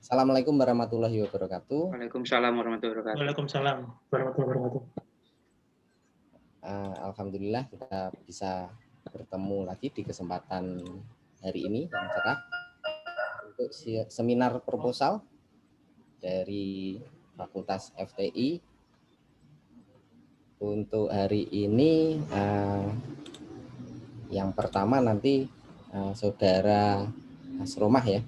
Assalamualaikum warahmatullahi wabarakatuh. Waalaikumsalam warahmatullahi wabarakatuh. Waalaikumsalam warahmatullahi wabarakatuh. Alhamdulillah kita bisa bertemu lagi di kesempatan hari ini yang cerah untuk seminar proposal dari Fakultas FTI. Untuk hari ini yang pertama nanti Saudara Asromah ya.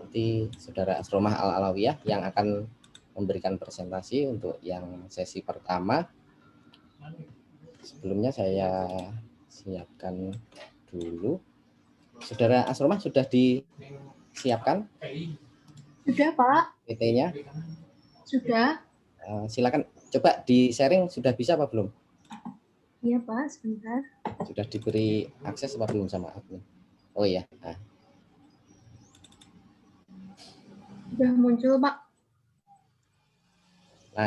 Nanti Saudara Asromah Al-Alawiyah yang akan memberikan presentasi untuk yang sesi pertama. Sebelumnya saya siapkan dulu. Saudara Asromah sudah disiapkan? Sudah, Pak. PT-nya? Sudah. Silakan coba di-sharing, sudah bisa apa belum? Iya, Pak, sebentar. Sudah diberi akses apa belum sama admin? Oh iya. Sudah muncul, Pak.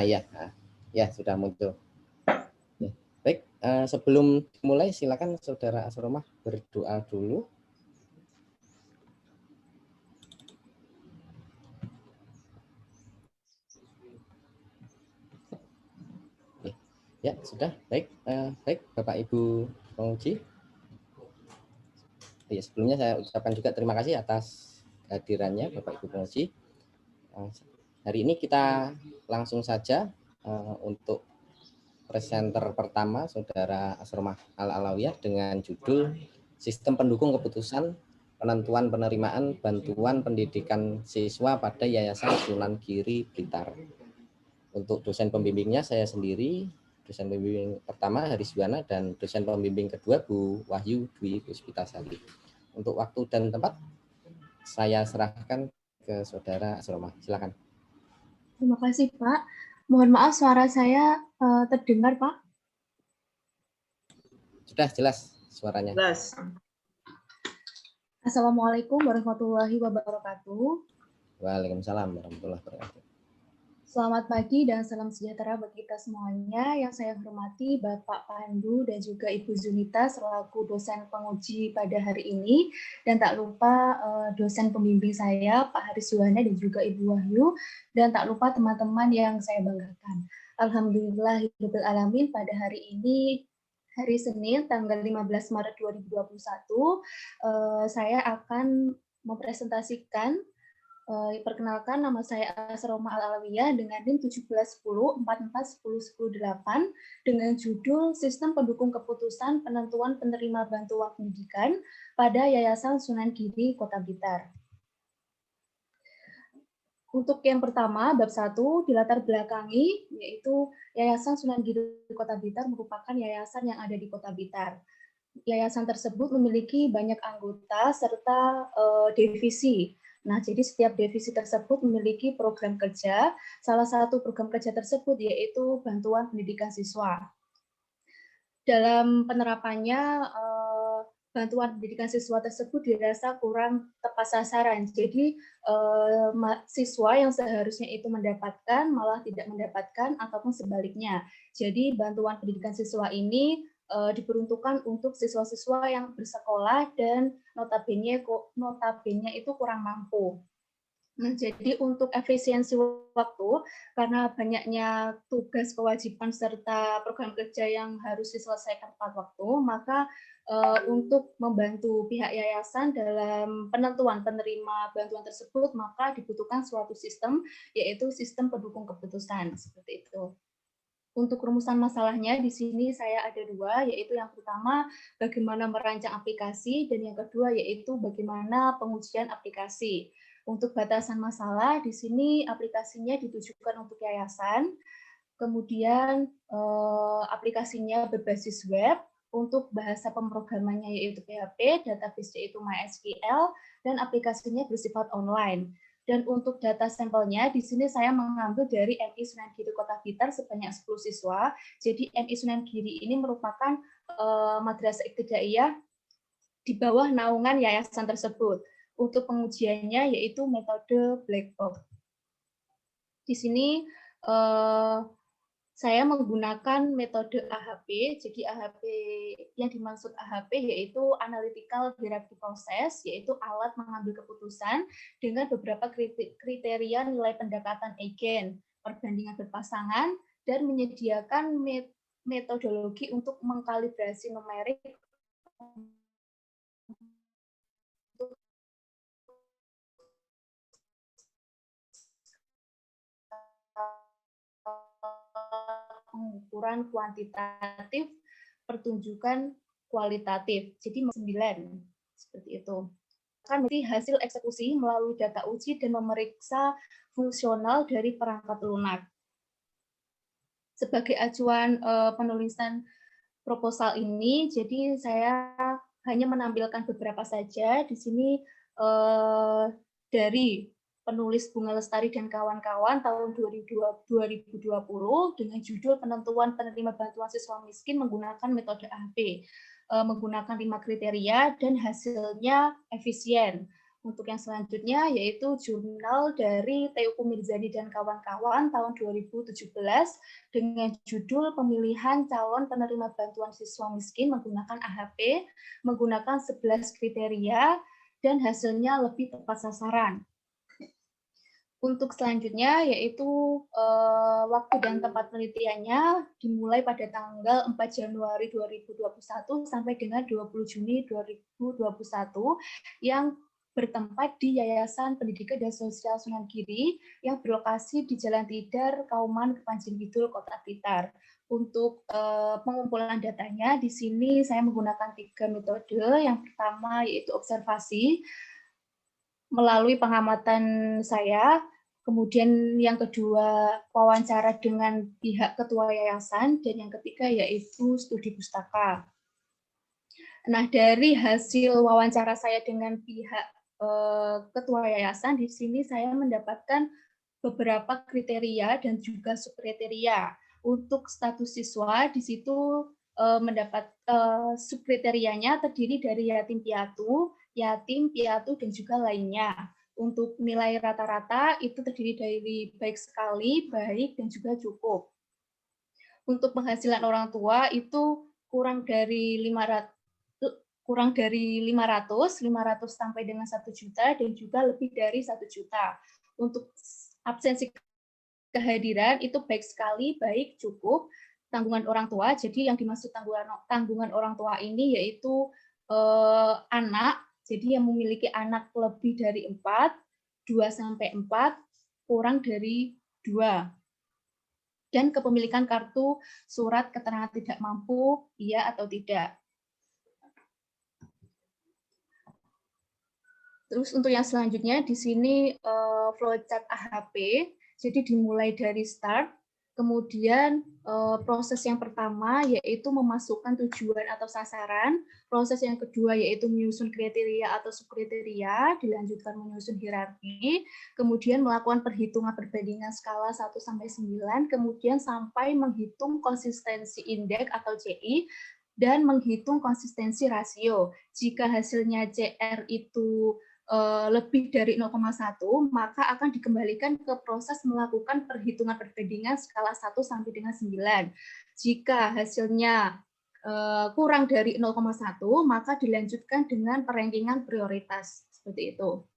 Ya. Ya, sudah muncul. Ya. Baik, sebelum dimulai silakan Saudara Asromah berdoa dulu. Ya, sudah. Baik, baik Bapak Ibu penguji. Ya, sebelumnya saya ucapkan juga terima kasih atas kehadirannya Bapak Ibu penguji. Hari ini kita langsung saja untuk presenter pertama Saudara Asromah Al-Alawiyah dengan judul Sistem Pendukung Keputusan Penentuan Penerimaan Bantuan Pendidikan Siswa pada Yayasan Sunan Giri Blitar. Untuk dosen pembimbingnya saya sendiri, dosen pembimbing pertama Haris Yuwana dan dosen pembimbing kedua Bu Wahyu Dwi Puspitasari. Untuk waktu dan tempat saya serahkan ke Saudara Asromah. Silakan. Terima kasih, Pak. Mohon maaf suara saya terdengar, Pak. Sudah jelas suaranya. Jelas. Assalamualaikum warahmatullahi wabarakatuh. Waalaikumsalam warahmatullahi wabarakatuh. Selamat pagi dan salam sejahtera bagi kita semuanya. Yang saya hormati Bapak Pandu dan juga Ibu Zunita selaku dosen penguji pada hari ini. Dan tak lupa dosen pembimbing saya Pak Haris Yuwana dan juga Ibu Wahyu. Dan tak lupa teman-teman yang saya banggakan. Alhamdulillahirabbil alamin, pada hari ini hari Senin tanggal 15 Maret 2021 saya akan mempresentasikan. Perkenalkan, nama saya Asromah Al-Alawiyah dengan NIM 171044101018 dengan judul Sistem Pendukung Keputusan Penentuan Penerima Bantuan Pendidikan pada Yayasan Sunan Giri Kota Blitar. Untuk yang pertama, bab 1 dilatar belakangi, yaitu Yayasan Sunan Giri Kota Blitar merupakan yayasan yang ada di Kota Blitar. Yayasan tersebut memiliki banyak anggota serta divisi. Nah, jadi setiap divisi tersebut memiliki program kerja. Salah satu program kerja tersebut yaitu bantuan pendidikan siswa. Dalam penerapannya, bantuan pendidikan siswa tersebut dirasa kurang tepat sasaran. Jadi, siswa yang seharusnya itu mendapatkan malah tidak mendapatkan ataupun sebaliknya. Jadi, bantuan pendidikan siswa ini diperuntukkan untuk siswa-siswa yang bersekolah dan notabene itu kurang mampu. Nah, jadi untuk efisiensi waktu, karena banyaknya tugas, kewajiban, serta program kerja yang harus diselesaikan tepat waktu, maka untuk membantu pihak yayasan dalam penentuan penerima bantuan tersebut, maka dibutuhkan suatu sistem, yaitu sistem pendukung keputusan, seperti itu. Untuk rumusan masalahnya di sini saya ada dua, yaitu yang pertama bagaimana merancang aplikasi dan yang kedua yaitu bagaimana pengujian aplikasi. Untuk batasan masalah di sini aplikasinya ditujukan untuk yayasan, kemudian aplikasinya berbasis web, untuk bahasa pemrogramannya yaitu PHP, database yaitu MySQL, dan aplikasinya bersifat online. Dan untuk data sampelnya, di sini saya mengambil dari MI Sunan Giri Kota Blitar sebanyak 10 siswa. Jadi MI Sunan Giri ini merupakan madrasah ibtidaiyah di bawah naungan yayasan tersebut. Untuk pengujiannya yaitu metode black box. Di sini saya menggunakan metode AHP. Jadi AHP yang dimaksud AHP yaitu Analytical Hierarchy Process, yaitu alat mengambil keputusan dengan beberapa kriteria nilai pendekatan eigen, perbandingan berpasangan, dan menyediakan metodologi untuk mengkalibrasi numerik pengukuran kuantitatif, pertunjukan kualitatif. Jadi 9 seperti itu. Akan hasil eksekusi melalui data uji dan memeriksa fungsional dari perangkat lunak. Sebagai acuan penulisan proposal ini, jadi saya hanya menampilkan beberapa saja. Di sini dari penulis Bunga Lestari dan kawan-kawan tahun 2020 dengan judul Penentuan Penerima Bantuan Siswa Miskin menggunakan metode AHP, menggunakan 5 kriteria dan hasilnya efisien. Untuk yang selanjutnya yaitu jurnal dari Teuku Mirzani dan kawan-kawan tahun 2017 dengan judul Pemilihan Calon Penerima Bantuan Siswa Miskin menggunakan AHP, menggunakan 11 kriteria dan hasilnya lebih tepat sasaran. Untuk selanjutnya yaitu waktu dan tempat penelitiannya dimulai pada tanggal 4 Januari 2021 sampai dengan 20 Juni 2021 yang bertempat di Yayasan Pendidikan dan Sosial Sunan Giri yang berlokasi di Jalan Tidar, Kauman, Kepanjen Kidul, Kota Blitar. Untuk pengumpulan datanya di sini saya menggunakan 3 metode. Yang pertama yaitu observasi melalui pengamatan saya, kemudian yang kedua wawancara dengan pihak ketua yayasan, dan yang ketiga yaitu studi pustaka. Nah, dari hasil wawancara saya dengan pihak ketua yayasan, di sini saya mendapatkan beberapa kriteria dan juga subkriteria. Untuk status siswa di situ mendapat subkriterianya terdiri dari yatim piatu, dan juga lainnya. Untuk nilai rata-rata itu terdiri dari baik sekali, baik, dan juga cukup. Untuk penghasilan orang tua itu kurang dari 500 sampai dengan 1 juta, dan juga lebih dari 1 juta. Untuk absensi kehadiran itu baik sekali, baik, cukup, tanggungan orang tua. Jadi yang dimaksud tanggungan orang tua ini yaitu anak. Jadi yang memiliki anak lebih dari 4, 2-4, kurang dari 2. Dan kepemilikan kartu surat keterangan tidak mampu, iya atau tidak. Terus untuk yang selanjutnya di sini flowchart AHP. Jadi dimulai dari start, kemudian proses yang pertama yaitu memasukkan tujuan atau sasaran, proses yang kedua yaitu menyusun kriteria atau subkriteria, dilanjutkan menyusun hierarki, kemudian melakukan perhitungan perbandingan skala 1 sampai 9, kemudian sampai menghitung konsistensi indeks atau CI dan menghitung konsistensi rasio. Jika hasilnya CR itu lebih dari 0,1, maka akan dikembalikan ke proses melakukan perhitungan perbandingan skala 1 sampai dengan 9. Jika hasilnya kurang dari 0,1, maka dilanjutkan dengan perankingan prioritas. Seperti itu.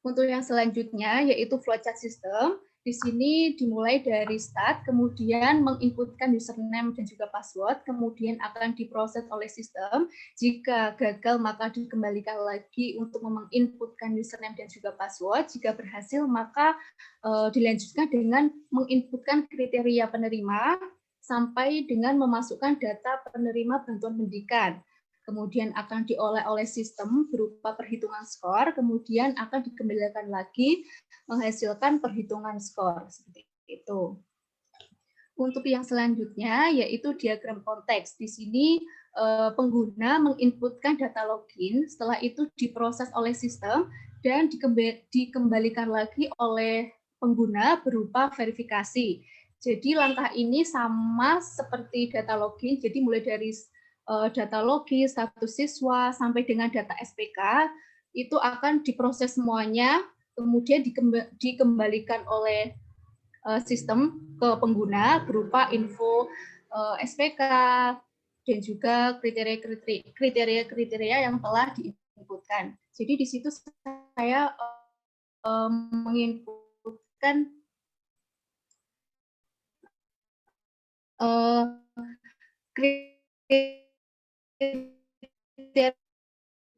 Untuk yang selanjutnya, yaitu flowchart system. Di sini dimulai dari start, kemudian menginputkan username dan juga password, kemudian akan diproses oleh sistem. Jika gagal, maka dikembalikan lagi untuk menginputkan username dan juga password. Jika berhasil, maka dilanjutkan dengan menginputkan kriteria penerima sampai dengan memasukkan data penerima bantuan pendidikan. Kemudian akan diolah oleh sistem berupa perhitungan skor, kemudian akan dikembalikan lagi menghasilkan perhitungan skor. Seperti itu. Untuk yang selanjutnya, yaitu diagram konteks. Di sini pengguna menginputkan data login, setelah itu diproses oleh sistem, dan dikembalikan lagi oleh pengguna berupa verifikasi. Jadi langkah ini sama seperti data login, jadi mulai dari data logis, status siswa, sampai dengan data SPK, itu akan diproses semuanya, kemudian dikembalikan oleh sistem ke pengguna berupa info SPK dan juga kriteria-kriteria yang telah diinputkan. Jadi di situ saya menginputkan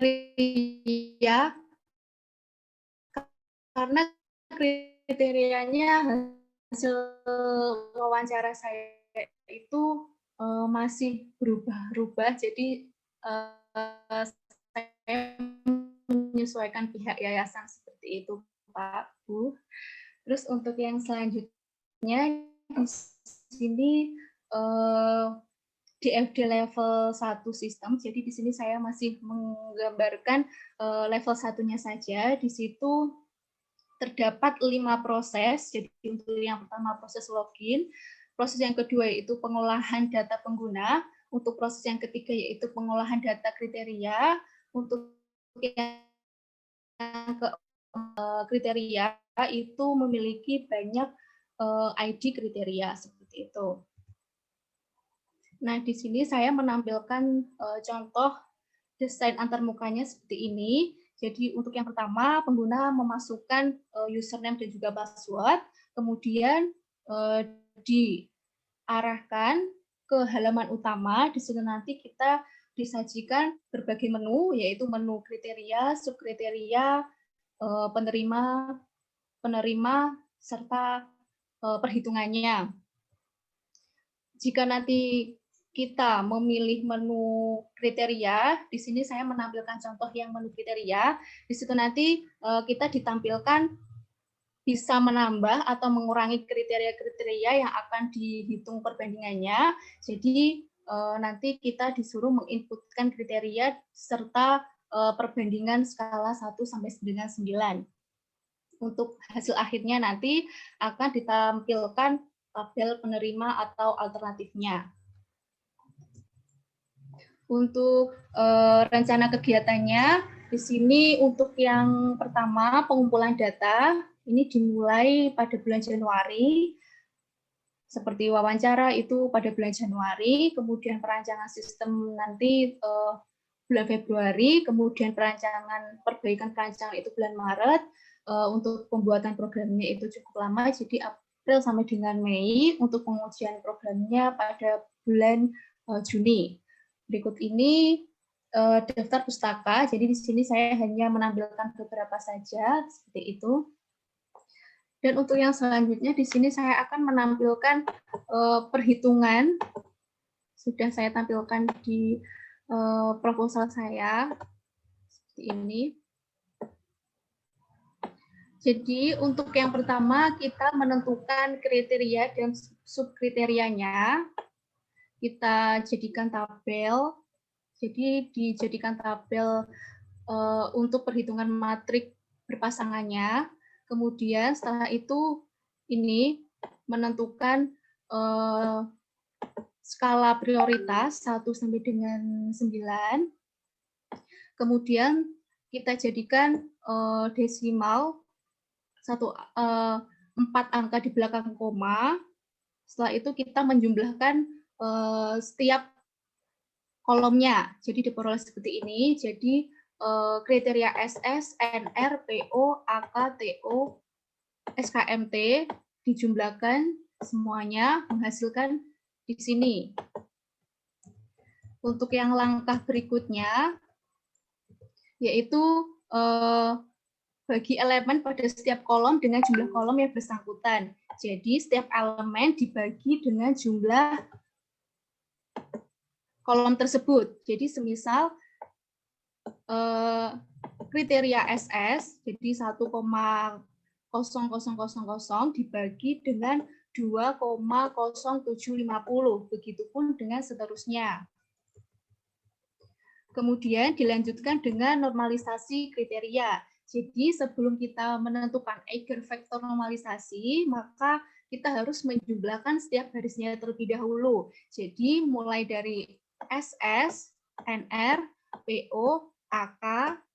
kriteria karena kriterianya hasil wawancara saya itu masih berubah-ubah, jadi saya menyesuaikan pihak yayasan seperti itu, Pak, Bu. Terus untuk yang selanjutnya di sini DFD level 1 sistem, jadi di sini saya masih menggambarkan level 1-nya saja. Di situ terdapat 5 proses, jadi untuk yang pertama proses login, proses yang kedua yaitu pengolahan data pengguna, untuk proses yang ketiga yaitu pengolahan data kriteria, untuk yang kriteria itu memiliki banyak ID kriteria seperti itu. Nah, di sini saya menampilkan contoh desain antarmukanya seperti ini. Jadi untuk yang pertama, pengguna memasukkan username dan juga password, kemudian diarahkan ke halaman utama. Di situ nanti kita disajikan berbagai menu, yaitu menu kriteria, subkriteria, penerima, serta perhitungannya. Jika nanti kita memilih menu kriteria, di sini saya menampilkan contoh yang menu kriteria. Di situ nanti kita ditampilkan bisa menambah atau mengurangi kriteria-kriteria yang akan dihitung perbandingannya. Jadi nanti kita disuruh menginputkan kriteria serta perbandingan skala 1 sampai dengan 9. Untuk hasil akhirnya nanti akan ditampilkan tabel penerima atau alternatifnya. Untuk rencana kegiatannya, di sini untuk yang pertama pengumpulan data, ini dimulai pada bulan Januari, seperti wawancara itu pada bulan Januari, kemudian perancangan sistem nanti bulan Februari, kemudian perbaikan perancangan itu bulan Maret, untuk pembuatan programnya itu cukup lama, jadi April sampai dengan Mei, untuk pengujian programnya pada bulan Juni. Berikut ini daftar pustaka, jadi di sini saya hanya menampilkan beberapa saja, seperti itu. Dan untuk yang selanjutnya, di sini saya akan menampilkan perhitungan, sudah saya tampilkan di proposal saya, seperti ini. Jadi untuk yang pertama, kita menentukan kriteria dan subkriterianya, kita jadikan tabel. Jadi dijadikan tabel untuk perhitungan matrik berpasangannya. Kemudian setelah itu ini menentukan skala prioritas 1 sampai dengan 9. Kemudian kita jadikan desimal 4 angka di belakang koma. Setelah itu kita menjumlahkan setiap kolomnya, jadi diperoleh seperti ini. Jadi kriteria SS, NR, PO, AK, TO, SKMT dijumlahkan semuanya menghasilkan di sini. Untuk yang langkah berikutnya, yaitu bagi elemen pada setiap kolom dengan jumlah kolom yang bersangkutan. Jadi setiap elemen dibagi dengan jumlah kolom tersebut. Jadi semisal kriteria SS, jadi 1,0000 dibagi dengan 2,0750, begitupun dengan seterusnya. Kemudian dilanjutkan dengan normalisasi kriteria. Jadi sebelum kita menentukan eigenvektor normalisasi, maka kita harus menjumlahkan setiap garisnya terlebih dahulu. Jadi mulai dari SS, NR, PO, AK,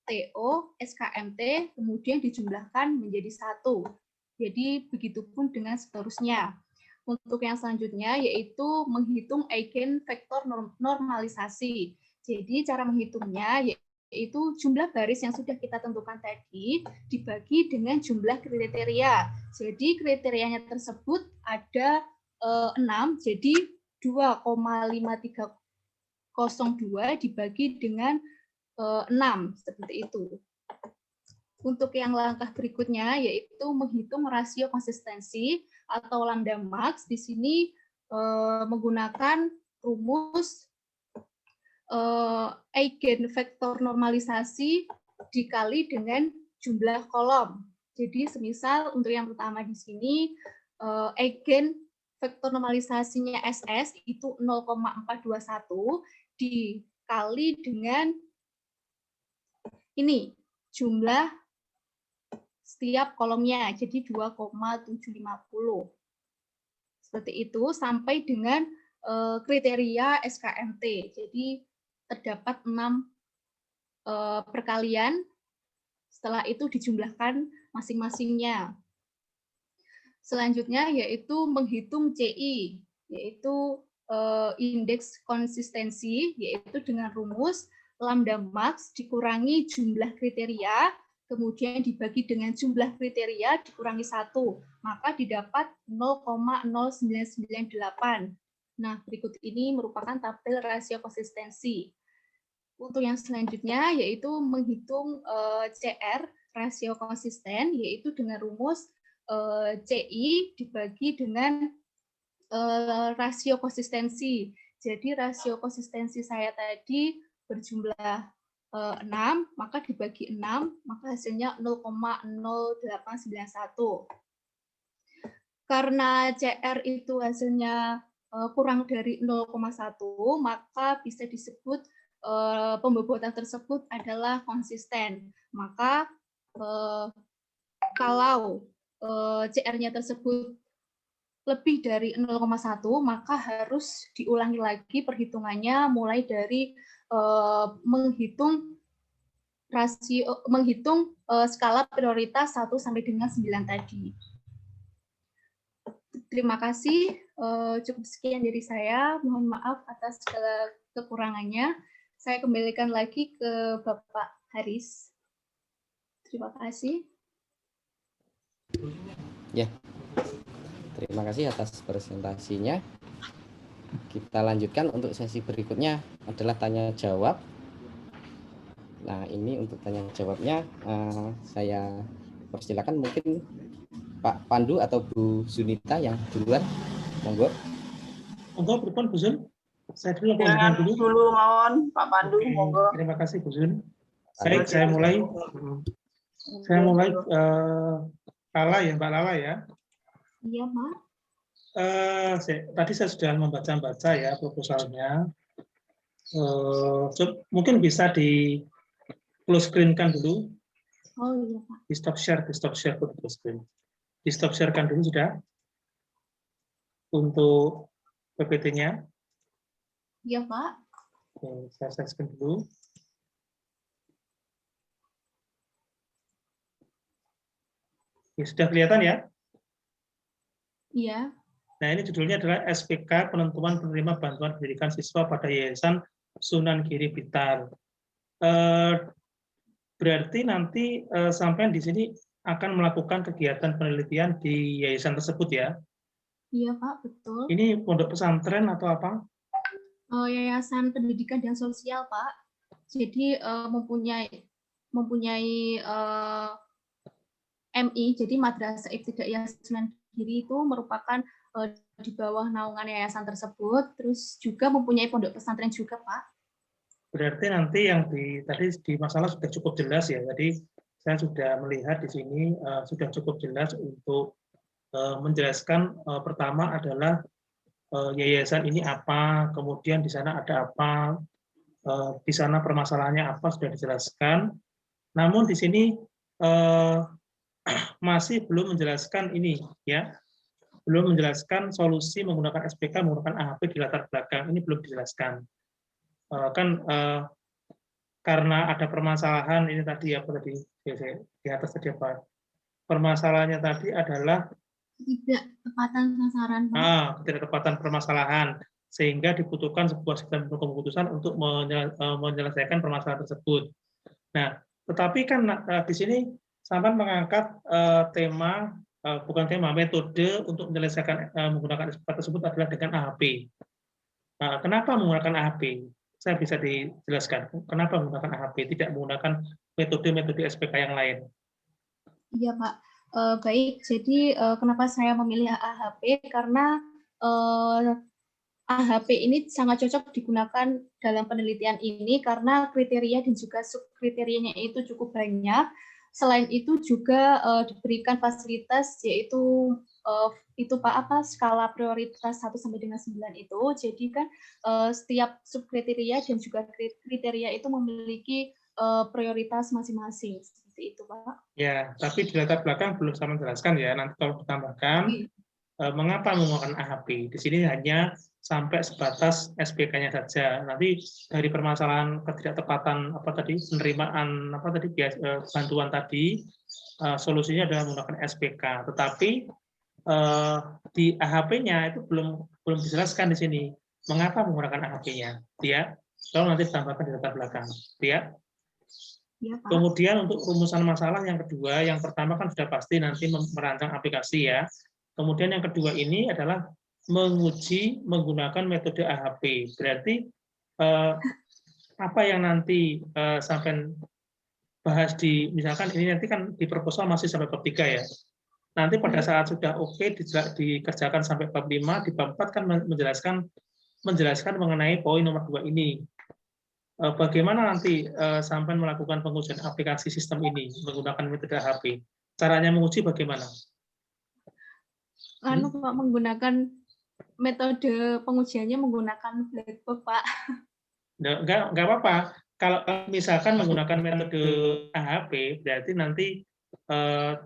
TO, SKMT, kemudian dijumlahkan menjadi 1. Jadi begitupun dengan seterusnya. Untuk yang selanjutnya yaitu menghitung eigenvektor normalisasi. Jadi cara menghitungnya yaitu jumlah baris yang sudah kita tentukan tadi dibagi dengan jumlah kriteria. Jadi kriterianya tersebut ada 6, jadi 2,5302 dibagi dengan 6, seperti itu. Untuk yang langkah berikutnya yaitu menghitung rasio konsistensi atau lambda max. Di sini menggunakan rumus eigenvektor normalisasi dikali dengan jumlah kolom. Jadi semisal untuk yang pertama di sini eigenvektor normalisasinya SS itu 0,421 dikali dengan ini jumlah setiap kolomnya, jadi 2,750. Seperti itu sampai dengan kriteria SKMT. Jadi terdapat 6 perkalian, setelah itu dijumlahkan masing-masingnya. Selanjutnya yaitu menghitung CI, yaitu indeks konsistensi, yaitu dengan rumus lambda max dikurangi jumlah kriteria, kemudian dibagi dengan jumlah kriteria dikurangi 1, maka didapat 0,0998. Nah, berikut ini merupakan tabel rasio konsistensi. Untuk yang selanjutnya yaitu menghitung CR, rasio konsisten, yaitu dengan rumus CI dibagi dengan rasio konsistensi. Jadi rasio konsistensi saya tadi berjumlah 6, maka dibagi 6, maka hasilnya 0,0891. Karena CR itu hasilnya kurang dari 0,1, maka bisa disebut pembobotan tersebut adalah konsisten. Maka kalau CR-nya tersebut lebih dari 0,1, maka harus diulangi lagi perhitungannya mulai dari menghitung skala prioritas 1 sampai dengan 9 tadi. Terima kasih, cukup sekian dari saya. Mohon maaf atas segala kekurangannya. Saya kembalikan lagi ke Bapak Haris. Terima kasih. Ya, terima kasih atas presentasinya. Kita lanjutkan untuk sesi berikutnya adalah tanya jawab. Nah, ini untuk tanya jawabnya saya persilakan mungkin Pak Pandu atau Bu Zunita yang duluan. Monggo. Monggo, pripun Bu Zun? Saya dulu Jangan dulu mohon Pak Pandu, Oke, monggo. terima kasih Bu Zun. Baik, saya mulai. Lala ya, Mbak Lala ya. Iya, Pak. Tadi saya sudah membaca ya proposalnya. Mungkin bisa di close screen-kan dulu. Oh iya, Pak. Di stop share full screen. Di stop share-kan dulu sudah. Untuk PPT-nya. Iya, Pak. Oke, saya share screen dulu. Oke, sudah kelihatan ya? Iya. Nah, ini judulnya adalah SPK Penentuan Penerima Bantuan Pendidikan Siswa pada Yayasan Sunan Giri Blitar. Berarti nanti sampai di sini akan melakukan kegiatan penelitian di yayasan tersebut ya? Iya, Pak, betul. Ini pondok pesantren atau apa? Yayasan Pendidikan dan Sosial, Pak. Jadi mempunyai MI, jadi Madrasah Ibtidaiyah Sunan Giri itu merupakan di bawah naungan yayasan tersebut, terus juga mempunyai pondok pesantren juga, Pak. Berarti nanti yang tadi di masalah sudah cukup jelas ya. Jadi saya sudah melihat di sini sudah cukup jelas untuk menjelaskan pertama adalah yayasan ini apa, kemudian di sana ada apa, di sana permasalahannya apa sudah dijelaskan. Namun di sini masih belum menjelaskan ini ya, belum menjelaskan solusi menggunakan SPK menggunakan AHP di latar belakang, ini belum dijelaskan. Karena ada permasalahan ini tadi apa tadi di atas tadi apa permasalahannya tadi adalah Tidak tepatan sasaran, Pak. ketidaktepatan permasalahan, sehingga dibutuhkan sebuah sistem keputusan untuk menyelesaikan permasalahan tersebut. Nah, tetapi kan di sini sampai mengangkat metode untuk menyelesaikan menggunakan SPK tersebut adalah dengan AHP. Kenapa menggunakan AHP? Saya bisa dijelaskan kenapa menggunakan AHP, tidak menggunakan metode-metode SPK yang lain. Iya, Pak. Baik, jadi kenapa saya memilih AHP? Karena AHP ini sangat cocok digunakan dalam penelitian ini karena kriteria dan juga subkriterianya itu cukup banyak. Selain itu juga diberikan fasilitas yaitu skala prioritas 1 sampai dengan 9 itu. Jadi kan setiap subkriteria dan juga kriteria itu memiliki prioritas masing-masing. Seperti itu, Pak. Ya, tapi di latar belakang belum saya menjelaskan ya. Nanti kalau ditambahkan mengapa menggunakan AHP. Di sini hanya sampai sebatas SPK-nya saja. Nanti dari permasalahan ketidaktepatan penerimaan bantuan tadi, solusinya adalah menggunakan SPK. Tetapi di AHP-nya itu belum dijelaskan di sini mengapa menggunakan AHP-nya. Ya, kalau nanti ditambahkan di latar belakang. Ya. Ya, Pak. Kemudian untuk rumusan masalah yang kedua, yang pertama kan sudah pasti nanti merancang aplikasi ya. Kemudian yang kedua ini adalah menguji menggunakan metode AHP. Berarti apa yang nanti sampai bahas misalkan ini nanti kan di proposal masih sampai bab 3 ya. Nanti pada saat sudah oke dikerjakan sampai bab 5, di bab 4 kan menjelaskan mengenai poin nomor 2 ini. Bagaimana nanti sampai melakukan pengujian aplikasi sistem ini menggunakan metode AHP? Caranya menguji bagaimana? Pak, menggunakan metode pengujiannya menggunakan black box, Pak. Nggak apa-apa. Kalau misalkan menggunakan metode AHP, berarti nanti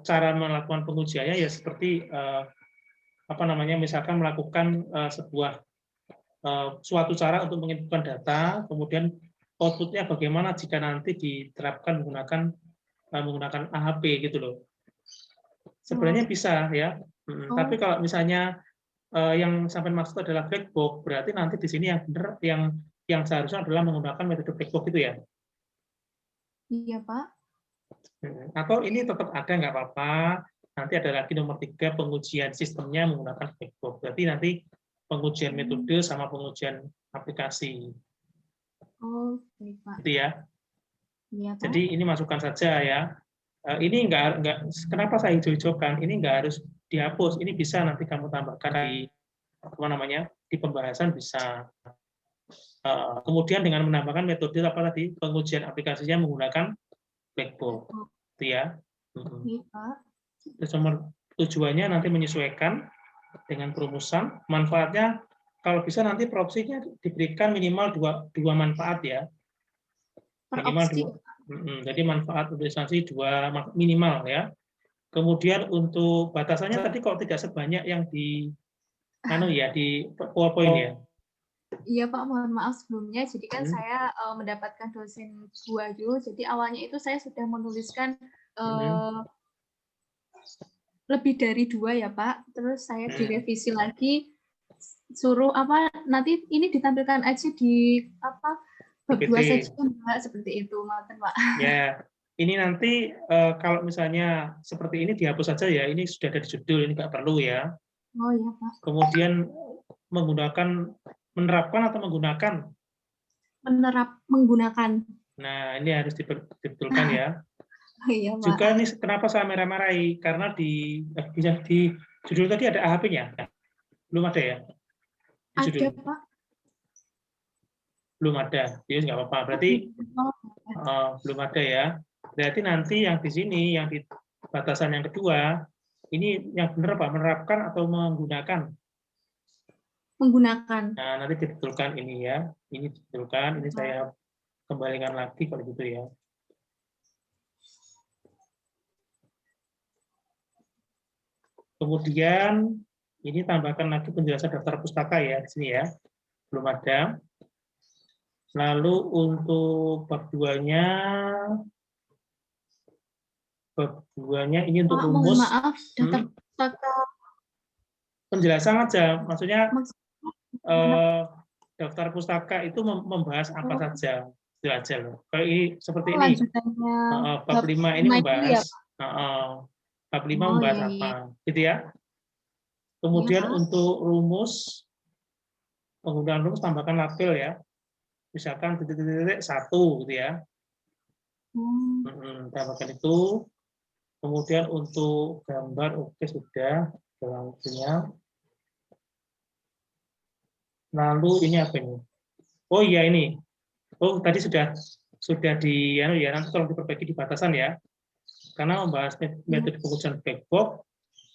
cara melakukan pengujiannya ya seperti misalkan melakukan suatu cara untuk menginputkan data, kemudian outputnya bagaimana jika nanti diterapkan menggunakan AHP gitu loh. Sebenarnya bisa ya, tapi kalau misalnya yang sampai maksud adalah black box, berarti nanti di sini yang benar yang seharusnya adalah menggunakan metode black box itu ya. Iya, Pak. Atau ini tetap ada nggak apa-apa. Nanti ada lagi nomor 3 pengujian sistemnya menggunakan black box. Berarti nanti pengujian metode sama pengujian aplikasi. Oh, baik, Pak. Gitu ya. Iya, Pak. Jadi ini masukan saja ya. Ini nggak kenapa saya hijau-hijaukan? Ini nggak harus dihapus. Ini bisa nanti kamu tambahkan di pembahasan bisa. Kemudian dengan menambahkan metode pengujian aplikasinya menggunakan black box. Itu ya. Iya, Pak. Terus tujuannya nanti menyesuaikan dengan perumusan. Manfaatnya kalau bisa nanti per opsinya diberikan minimal dua manfaat ya. Minimal 2. Jadi manfaat untuk instansi 2 minimal ya. Kemudian untuk batasannya tadi kok tidak sebanyak yang di PowerPoint ya. Iya, Pak, mohon maaf sebelumnya. Jadi kan saya mendapatkan dosen 2 dulu. Jadi awalnya itu saya sudah menuliskan lebih dari 2 ya, Pak. Terus saya direvisi lagi, suruh nanti ini ditampilkan aja di bab 2 saja, Mbak, seperti itu, Pak. Ya, ini nanti kalau misalnya seperti ini dihapus saja ya. Ini sudah ada di judul, ini nggak perlu ya. Oh iya, Pak. Kemudian menerapkan atau menggunakan? Menggunakan. Nah, ini harus dibetulkan ya. Iya, Pak. Juga nih kenapa saya merah-marahi? Karena di judul tadi ada AHP-nya. Belum ada ya? Di judul. Ada, Pak. Belum ada. Ya nggak apa-apa. Berarti belum ada ya. Berarti nanti yang di sini, yang di batasan yang kedua, ini yang benar Pak, menerapkan atau menggunakan? Menggunakan. Nah, nanti dibetulkan ini ya. Ini dibetulkan, ini saya kembalikan lagi kalau gitu ya. Kemudian ini tambahkan lagi penjelasan daftar pustaka ya di sini ya. Belum ada. Lalu untuk bab 2-nya bab 2-nya ini untuk Pak, mohon rumus. maaf, daftar pustaka Penjelasan aja, maksudnya maksimal. daftar pustaka itu membahas apa saja, belajar loh. Kalau ini seperti ini, Lanjutannya bab 5 ini 5 itu membahas, ya, bab 5 Oh, membahas iya, apa, iya. gitu ya. Kemudian Pak. untuk rumus, penggunaan rumus tambahkan label ya, misalkan titik-titik 1 gitu ya. Tambahkan itu. Kemudian untuk gambar, oke sudah, selanjutnya. Lalu ini apa ini? Oh iya ini. Oh tadi sudah di ya, nanti tolong diperbaiki di batasan ya. Karena membahas metode pengujian black box,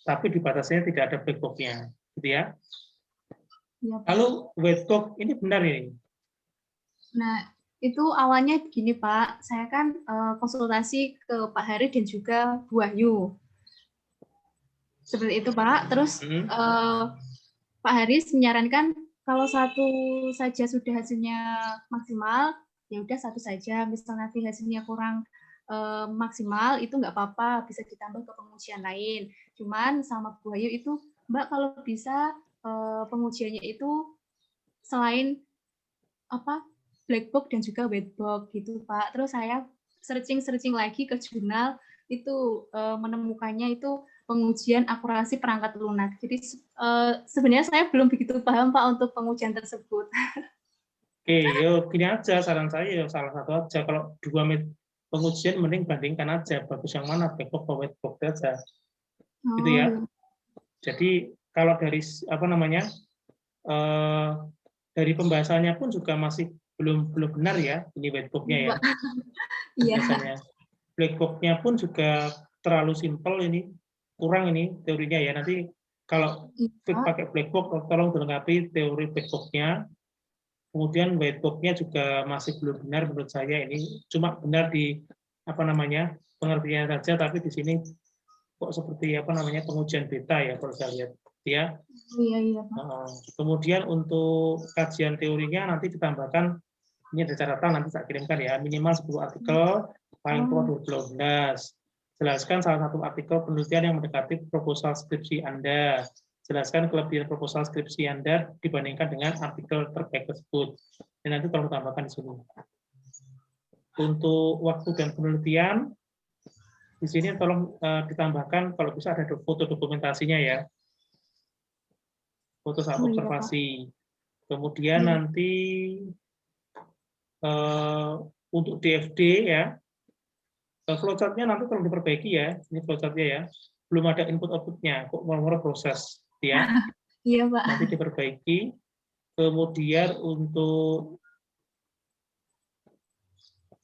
tapi di batasannya tidak ada black box-nya, gitu ya. Ya, Pak. Lalu white box ini benar ini. Nah, itu awalnya gini Pak, saya kan konsultasi ke Pak Hari dan juga Bu Wahyu. Seperti itu Pak. Terus Pak Haris menyarankan kalau satu saja sudah hasilnya maksimal, ya udah satu saja. Misal nanti hasilnya kurang maksimal, itu nggak apa-apa, bisa ditambah ke pengujian lain. Cuman sama Bu Wahyu itu, Mbak kalau bisa pengujiannya itu selain apa black box dan juga white box gitu Pak. Terus saya searching lagi ke jurnal itu menemukannya itu pengujian akurasi perangkat lunak. Jadi sebenarnya saya belum begitu paham Pak untuk pengujian tersebut. Oke, yuk gini aja saran saya ya salah satu aja. Kalau dua pengujian mending bandingkan aja bagus yang mana black box atau white box aja. Gitu ya. Jadi kalau dari apa namanya? Dari pembahasannya pun juga masih belum benar ya ini white box-nya ya. Pembahasannya. Black box-nya pun juga terlalu simpel ini, kurang ini teorinya ya. Nanti kalau pakai black box tolong dilengkapi teori black box-nya. Kemudian white box-nya juga masih belum benar menurut saya ini, cuma benar di apa namanya pengertian saja, tapi di sini kok seperti apa namanya pengujian beta ya kalau saya lihat ya. Iya, Pak. Kemudian untuk kajian teorinya nanti ditambahkan, ini ada catatan nanti saya kirimkan ya, minimal 10 artikel, paling tua 12. Jelaskan salah satu artikel penelitian yang mendekati proposal skripsi Anda. Jelaskan kelebihan proposal skripsi Anda dibandingkan dengan artikel terbaik tersebut. Dan nanti tolong tambahkan di sini. Untuk waktu dan penelitian, di sini tolong ditambahkan kalau bisa ada foto dokumentasinya ya. Foto saat observasi. Kemudian nanti untuk DFD ya, flowchart-nya nanti tolong diperbaiki ya. Ini flowchart-nya ya. Belum ada input output-nya, kok mau proses ya. Iya, Pak. Nanti diperbaiki. Kemudian untuk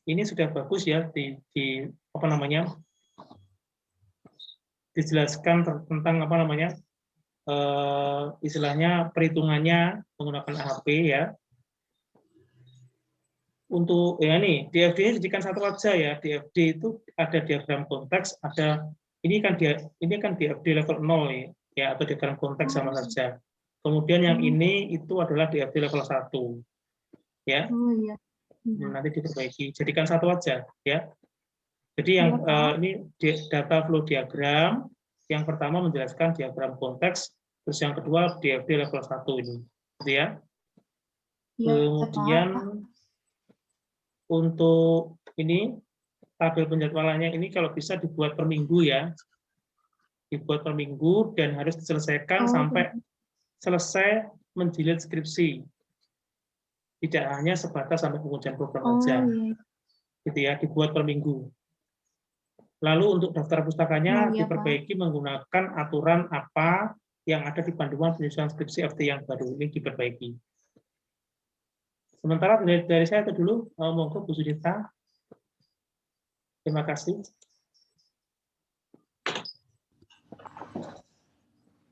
ini sudah bagus ya di apa namanya? Dijelaskan tentang apa namanya? Istilahnya perhitungannya menggunakan AHP ya. Untuk ya nih DFD jadikan satu aja ya. DFD itu ada diagram konteks, ada ini kan DFD level 0 ya atau diagram konteks sama saja. Kemudian yang ini itu adalah DFD level 1 ya. Nanti diperbaiki. Jadikan satu aja ya. Jadi yang ini data flow diagram, yang pertama menjelaskan diagram konteks, terus yang kedua DFD level 1 ini. Gitu ya. Kemudian untuk ini tabel penjadwalannya ini kalau bisa dibuat per minggu ya. Dibuat per minggu dan harus diselesaikan sampai selesai menjilid skripsi. Tidak hanya sebatas sampai pengujian program aja. Gitu ya, dibuat per minggu. Lalu untuk daftar pustakanya diperbaiki menggunakan aturan apa yang ada di panduan penyusunan skripsi FT yang baru ini diperbaiki. Sementara dari saya itu dulu, monggo Bu Sudita. Terima kasih.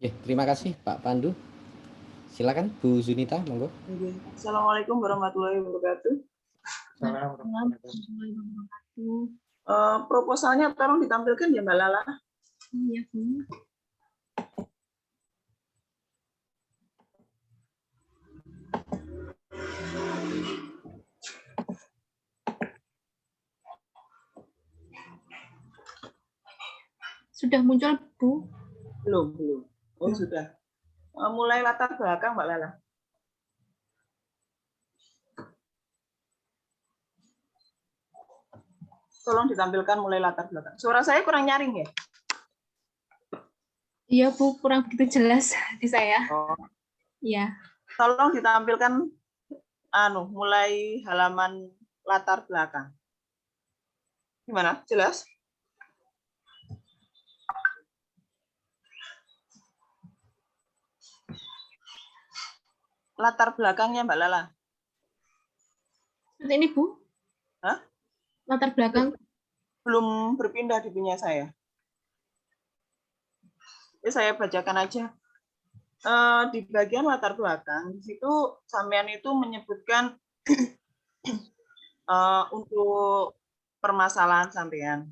Ya, terima kasih Pak Pandu. Silakan Bu Zunita, monggo. Assalamualaikum warahmatullahi wabarakatuh. Assalamualaikum warahmatullahi wabarakatuh. Proposalnya tolong ditampilkan ya Mbak Lala. Iya, Bu. Sudah muncul, Bu? Belum, belum. Oh, sudah. Mulai latar belakang, Mbak Lala. Tolong ditampilkan mulai latar belakang. Suara saya kurang nyaring ya? Iya, Bu, kurang begitu jelas di saya. Oh. Iya. Tolong ditampilkan mulai halaman latar belakang. Gimana? Jelas? Latar belakangnya Mbak Lala. Seperti ini, Bu? Hah? Latar belakang? Belum berpindah di punya saya. Jadi saya bacakan aja. Di bagian latar belakang, di situ sampean itu menyebutkan untuk permasalahan sampean.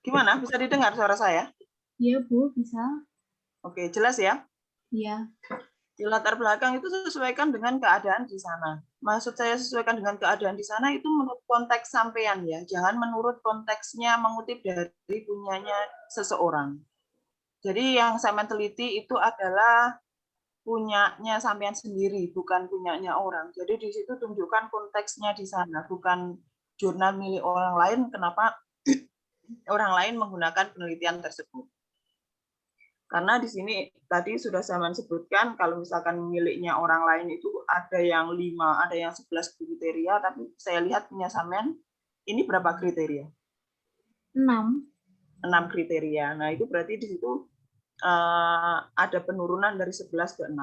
Gimana? Bisa didengar suara saya? Iya, Bu, bisa. Oke, jelas ya? Iya. Di latar belakang itu sesuaikan dengan keadaan di sana. Maksud saya sesuaikan dengan keadaan di sana itu menurut konteks sampean ya. Jangan menurut konteksnya mengutip dari punyanya seseorang. Jadi yang saya teliti itu adalah punyanya sampean sendiri, bukan punyanya orang. Jadi di situ tunjukkan konteksnya di sana, bukan jurnal milik orang lain. Kenapa orang lain menggunakan penelitian tersebut? Karena di sini tadi sudah saya sebutkan, kalau misalkan miliknya orang lain itu ada yang 5, ada yang 11 kriteria, tapi saya lihat punya sampean ini berapa kriteria? 6. 6 kriteria. Nah, itu berarti di situ ada penurunan dari 11 ke 6.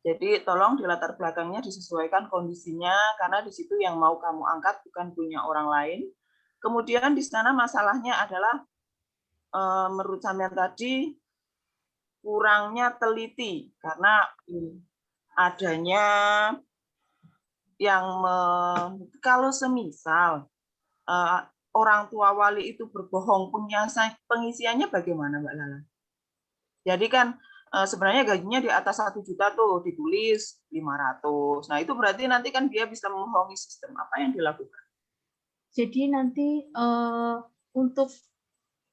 Jadi tolong di latar belakangnya disesuaikan kondisinya, karena di situ yang mau kamu angkat bukan punya orang lain. Kemudian di sana masalahnya adalah menurut sampean tadi kurangnya teliti, karena adanya yang kalau semisal orang tua wali itu berbohong, pengisiannya bagaimana Mbak Lala? Jadi kan sebenarnya gajinya di atas 1 juta tuh ditulis 500. Nah itu berarti nanti kan dia bisa membohongi sistem. Apa yang dilakukan? Jadi nanti untuk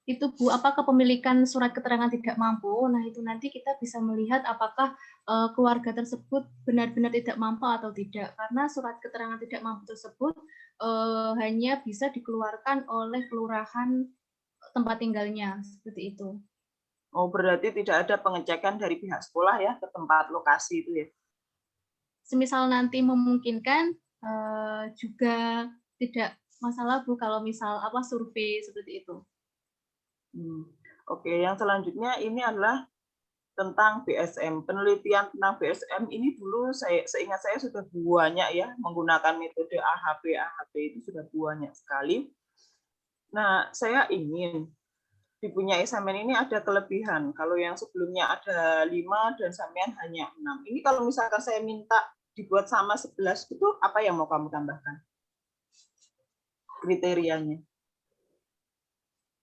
itu Bu, apa kepemilikan surat keterangan tidak mampu, nah itu nanti kita bisa melihat apakah keluarga tersebut benar-benar tidak mampu atau tidak. Karena surat keterangan tidak mampu tersebut hanya bisa dikeluarkan oleh kelurahan tempat tinggalnya, seperti itu. Oh, berarti tidak ada pengecekan dari pihak sekolah ya ke tempat lokasi itu ya? Semisal nanti memungkinkan juga tidak masalah Bu kalau misal survei seperti itu. Oke, yang selanjutnya ini adalah tentang BSM. Penelitian tentang BSM ini dulu seingat saya sudah banyak ya, menggunakan metode AHP itu sudah banyak sekali. Nah, saya ingin dipunyai sampean ini ada kelebihan. Kalau yang sebelumnya ada 5 dan sampean hanya 6. Ini kalau misalkan saya minta dibuat sama 11 itu apa yang mau kamu tambahkan? Kriterianya.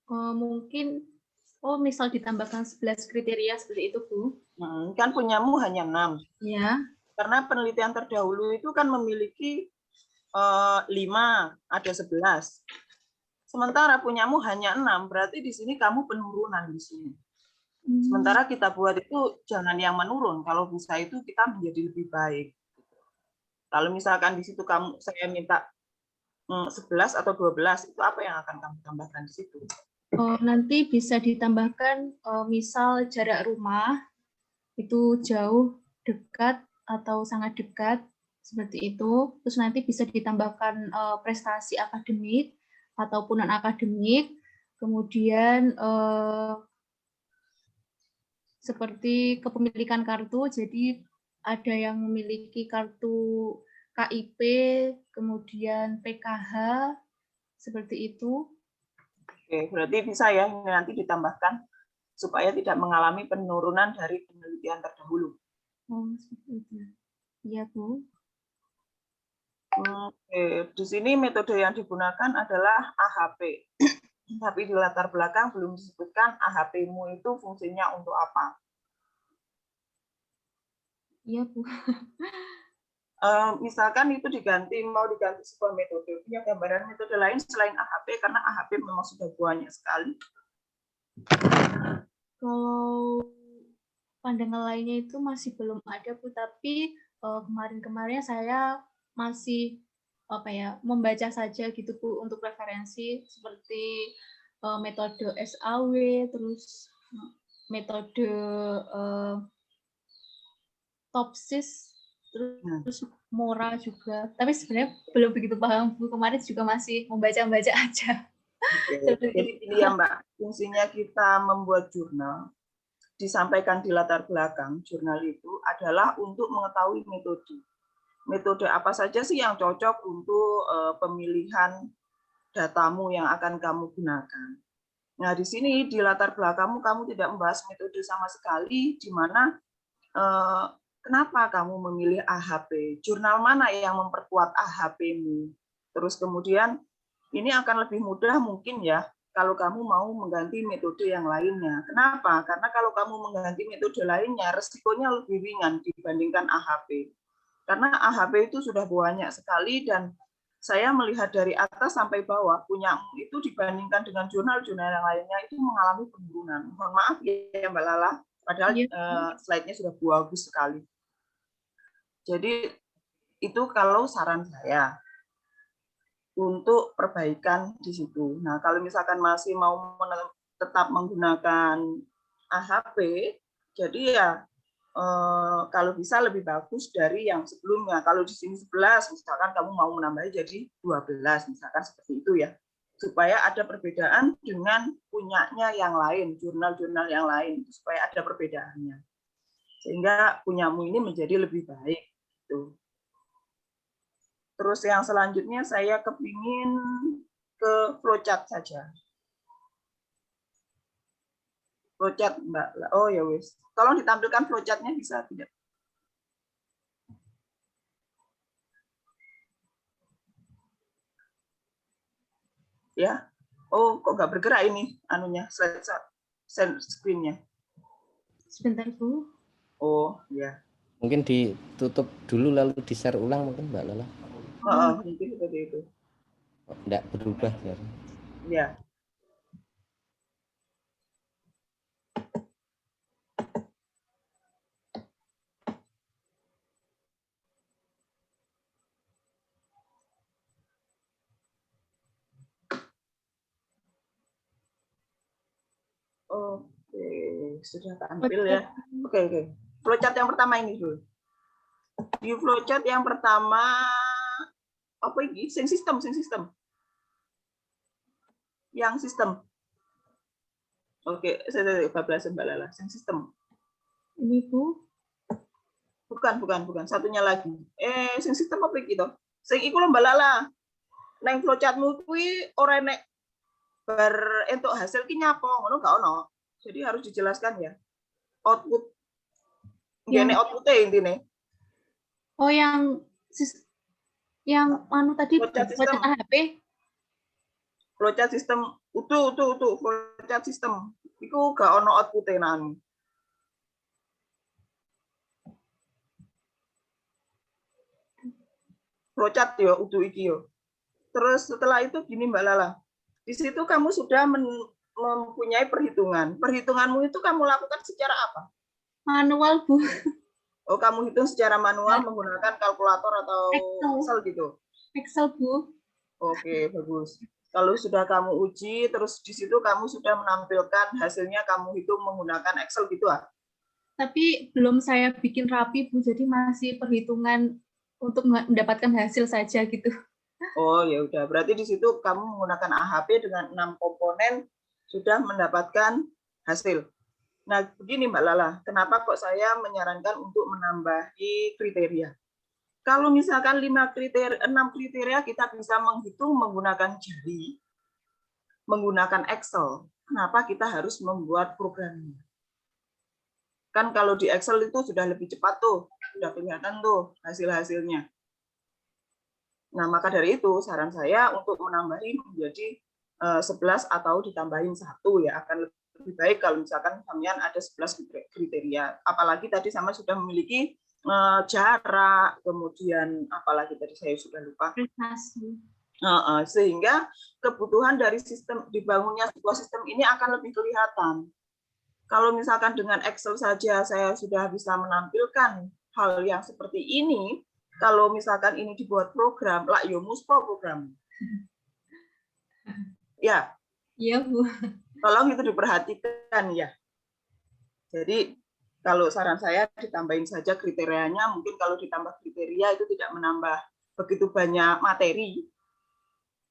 Mungkin misal ditambahkan 11 kriteria seperti itu, Bu. Kan punyamu hanya 6. Ya. Karena penelitian terdahulu itu kan memiliki 5, ada 11. Sementara punyamu hanya 6, berarti di sini kamu penurunan di sini. Sementara kita buat itu jangan yang menurun, kalau bisa itu kita menjadi lebih baik. Kalau misalkan di situ saya minta 11 atau 12, itu apa yang akan kamu tambahkan di situ? Nanti bisa ditambahkan misal jarak rumah itu jauh, dekat, atau sangat dekat, seperti itu. Terus nanti bisa ditambahkan prestasi akademik ataupun non-akademik. Kemudian seperti kepemilikan kartu, jadi ada yang memiliki kartu KIP, kemudian PKH, seperti itu. Oke, berarti bisa ya ini nanti ditambahkan supaya tidak mengalami penurunan dari penelitian terdahulu. Oh, seperti itu. Iya, Bu. Oke, di sini metode yang digunakan adalah AHP. Tapi di latar belakang belum disebutkan AHP-mu itu fungsinya untuk apa. Iya, Bu. Misalkan itu mau diganti sebuah metode, punya gambaran metode lain selain AHP, karena AHP memang sudah banyak sekali. Kalau pandangan lainnya itu masih belum ada Bu, tapi kemarin-kemarin saya masih membaca saja gitu Bu untuk referensi seperti metode SAW, terus metode Topsis, terus Mora juga. Tapi sebenarnya belum begitu paham Bu, kemarin juga masih membaca-baca aja. Jadi ini ya Mbak, fungsinya kita membuat jurnal, disampaikan di latar belakang jurnal itu adalah untuk mengetahui metode. Metode apa saja sih yang cocok untuk pemilihan datamu yang akan kamu gunakan. Nah, di sini di latar belakangmu kamu tidak membahas metode sama sekali, di mana kenapa kamu memilih AHP, jurnal mana yang memperkuat AHP-mu. Terus kemudian ini akan lebih mudah mungkin ya kalau kamu mau mengganti metode yang lainnya. Kenapa? Karena kalau kamu mengganti metode lainnya, resikonya lebih ringan dibandingkan AHP. Karena AHP itu sudah banyak sekali dan saya melihat dari atas sampai bawah punyamu itu dibandingkan dengan jurnal-jurnal yang lainnya itu mengalami penurunan. Mohon maaf ya Mbak Lala, padahal slide-nya sudah bagus sekali. Jadi itu kalau saran saya untuk perbaikan di situ. Nah, kalau misalkan masih mau tetap menggunakan AHP, jadi ya kalau bisa lebih bagus dari yang sebelumnya. Kalau di sini 11, misalkan kamu mau menambah jadi 12, misalkan seperti itu ya. Supaya ada perbedaan dengan punyanya yang lain, jurnal-jurnal yang lain, supaya ada perbedaannya. Sehingga punyamu ini menjadi lebih baik. Gitu. Terus yang selanjutnya saya kepingin ke flowchart saja. Flowchart Mbak. Oh ya wis. Tolong ditampilkan flowchart-nya bisa tidak? Ya. Oh, kok nggak bergerak ini anunya slide screen-nya. Sebentar Bu. Oh, ya. Mungkin ditutup dulu lalu di-share ulang mungkin Mbak Lala. Mungkin seperti itu. Enggak berubah ya. Ya. Oke, sudah tampil ya. Oke. Flowchart yang pertama ini dulu. Di flowchart yang pertama apa ini? Sistem. Yang sistem. Oke, saya bablasan Mbak Lala. Sistem. Ini Bu. Bukan. Satunya lagi. Sistem apa gitu? Sing iku lho Mbak Lala. Neng flowchartmu kuwi ora nek bar entuk hasil ki nyapa, ngono gak ono. Jadi harus dijelaskan ya. Output. Ngene output-e intine. Oh, yang anu tadi flowchart system. AHP. Flowchart system utuh. Flowchart system. Iku gak ono output-e nang. Flowchart yo utuh iki yo. Terus setelah itu gini Mbak Lala. Di situ kamu sudah mempunyai perhitungan. Perhitunganmu itu kamu lakukan secara apa? Manual Bu. Oh, kamu hitung secara manual menggunakan kalkulator atau Excel gitu? Excel Bu. Oke, bagus. Kalau sudah kamu uji, terus di situ kamu sudah menampilkan hasilnya kamu hitung menggunakan Excel gitu ah? Tapi belum saya bikin rapi Bu, jadi masih perhitungan untuk mendapatkan hasil saja gitu. Oh ya udah, berarti di situ kamu menggunakan AHP dengan 6 komponen sudah mendapatkan hasil. Nah begini Mbak Lala, kenapa kok saya menyarankan untuk menambahi kriteria? Kalau misalkan 6 kriteria kita bisa menghitung menggunakan jari, menggunakan Excel, kenapa kita harus membuat programnya? Kan kalau di Excel itu sudah lebih cepat tuh, sudah kelihatan tuh hasil-hasilnya. Nah, maka dari itu saran saya untuk menambahi menjadi 11 atau ditambahin 1 ya, akan lebih baik kalau misalkan sampean ada 11 kriteria. Apalagi tadi sama sudah memiliki jarak, kemudian apalagi tadi saya sudah lupa. Sehingga kebutuhan dari sistem dibangunnya sebuah sistem ini akan lebih kelihatan. Kalau misalkan dengan Excel saja saya sudah bisa menampilkan hal yang seperti ini, kalau misalkan ini dibuat program, lah yo muspo program. Ya. Iya, Bu. Tolong itu diperhatikan ya. Jadi kalau saran saya ditambahin saja kriterianya, mungkin kalau ditambah kriteria itu tidak menambah begitu banyak materi.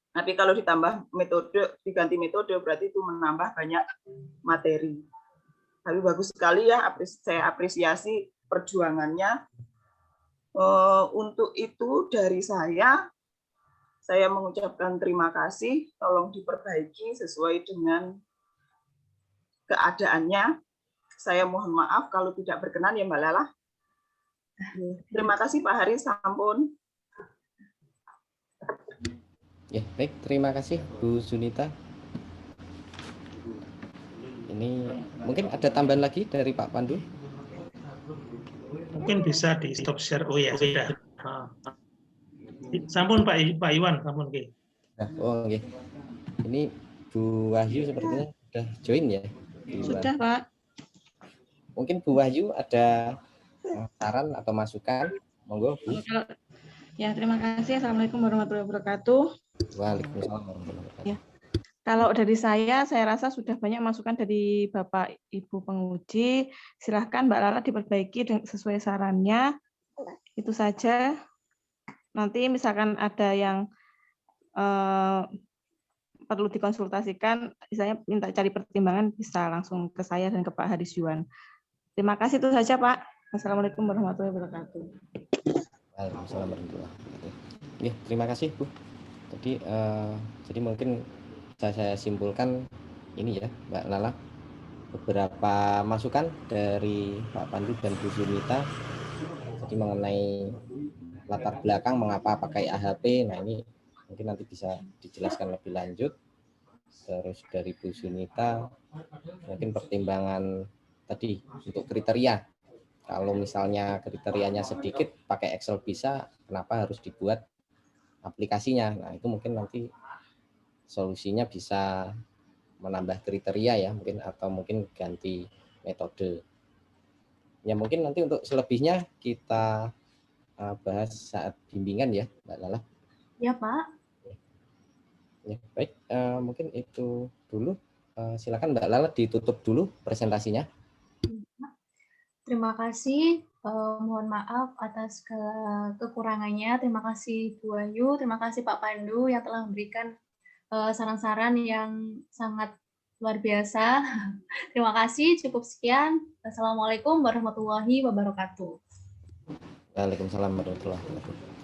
Tapi kalau ditambah metode, diganti metode berarti itu menambah banyak materi. Tapi bagus sekali ya, saya apresiasi perjuangannya. Untuk itu dari saya mengucapkan terima kasih, tolong diperbaiki sesuai dengan keadaannya. Saya mohon maaf kalau tidak berkenan ya Mbak Lala. Terima kasih Pak Haris, sampun. Ya, baik, terima kasih Bu Sunita. Ini mungkin ada tambahan lagi dari Pak Pandu? Mungkin bisa di stop share. Oh ya, sudah. Sampun Pak Iwan, sampun. Okay. Nah, oh oke. Ini Bu Wahyu sepertinya sudah join ya? Sudah Pak. Mungkin Bu Wahyu ada saran atau masukan, monggo Bu. Ya, terima kasih. Assalamualaikum warahmatullahi wabarakatuh. Waalaikumsalam warahmatullahi wabarakatuh. Ya. Kalau dari saya rasa sudah banyak masukan dari Bapak Ibu penguji. Silahkan Mbak Lala diperbaiki sesuai sarannya. Itu saja. Nanti misalkan ada yang perlu dikonsultasikan, misalnya minta cari pertimbangan, bisa langsung ke saya dan ke Pak Haris Yuwan. Terima kasih, itu saja Pak. Assalamualaikum warahmatullahi wabarakatuh. Waalaikumsalam warahmatullahi wabarakatuh. Ya, terima kasih Bu. Jadi mungkin saya simpulkan ini ya Mbak Lala, beberapa masukan dari Pak Pandu dan Bu Sunita jadi mengenai latar belakang mengapa pakai AHP. Nah ini mungkin nanti bisa dijelaskan lebih lanjut. Terus dari Bu Sunita mungkin pertimbangan tadi untuk kriteria, kalau misalnya kriterianya sedikit pakai Excel bisa, kenapa harus dibuat aplikasinya. Nah itu mungkin nanti solusinya bisa menambah kriteria ya mungkin, atau mungkin ganti metode ya. Mungkin nanti untuk selebihnya kita bahas saat bimbingan ya Mbak Lala. Ya Pak. Ya, baik, mungkin itu dulu. Silakan Mbak Lala ditutup dulu presentasinya. Terima kasih. Mohon maaf atas kekurangannya. Terima kasih Bu Wahyu, terima kasih Pak Pandu yang telah memberikan saran-saran yang sangat luar biasa. Terima kasih, cukup sekian. Assalamualaikum warahmatullahi wabarakatuh. Waalaikumsalam warahmatullahi wabarakatuh.